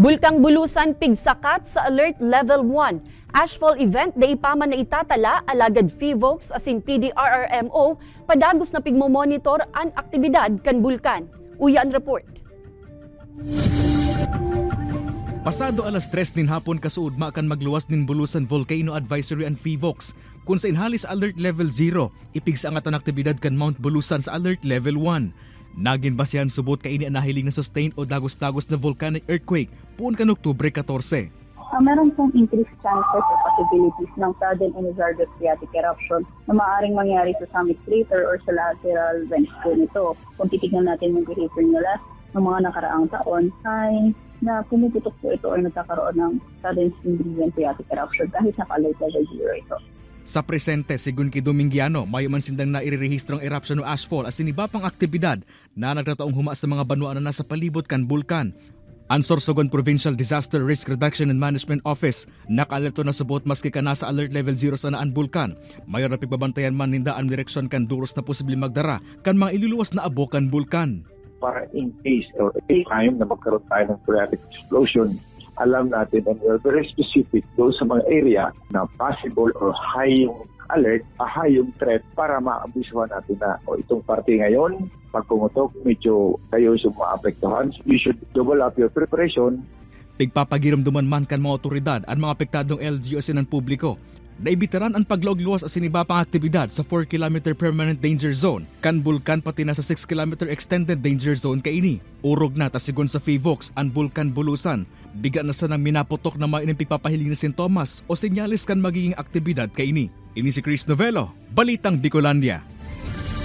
Bulkang Bulusan pigsakat sa Alert Level 1. Ashfall event da ipaman na itatala alagad FIVOLCS asin PDRRMO padagos na pigmomonitor ang aktibidad kan bulkan. Uya ang report. Pasado alas 3 nin hapon kasuod kan magluwas nin Bulusan Volcano Advisory and FIVOLCS kung sa inhalis Alert Level 0 ipigsa ang atan aktibidad kan Mount Bulusan sa Alert Level 1. Nagin basihan subot kaini ang nahiling na sustained o dagos-dagos na volcanic earthquake puon kan Oktubre 14. Meron pong increased chances or possibilities ng sudden and hazardous phreatic eruption na maaaring mangyari sa summit crater or sa lateral vents po nito. Kung titignan natin yung behavior nila ng mga nakaraang taon ay na pumuputok po ito or nagkakaroon ng sudden and phreatic eruption kahit naka-alert level 0 ito. Sa presente, sigun kay Domingiano, may man sindang na irerehistrong eruption o ashfall as iba pang aktibidad na nagtataong huma sa mga banwa na nasa palibot kan bulkan. Ang Sorsogon Provincial Disaster Risk Reduction and Management Office naka-alerto na subot maski ka nasa alert level 0 sa naan bulkan. Mayor na pigbabantayan man ninda ang direksyon kan duros na posible magdara kan mga iluluwas na abo kan bulkan. Para in case or anytime na magkaroon tayo ng phreatic explosion, alam natin and we're very specific doon sa mga area na possible or high yung alert, high yung threat para maabisuhan natin na itong parte ngayon, pag pumutok, medyo kayo yung maapektuhan. You should double up your preparation. Pigpapagiramduman man kan mga otoridad at mga apektadong LGUs ng publiko. Naibitaran ang paglaog-luwas sa siniba pang aktibidad sa 4 km permanent danger zone. Kan bulkan pati na sa 6 km extended danger zone kaini. Urog na tasigon sa FIVOLCS ang Bulkan Bulusan. Biga na sa nang minapotok na mga pigpapahiling na sintomas o senyalis kan magiging aktibidad kaini. Ini si Chris Novello, Balitang Bicolandia.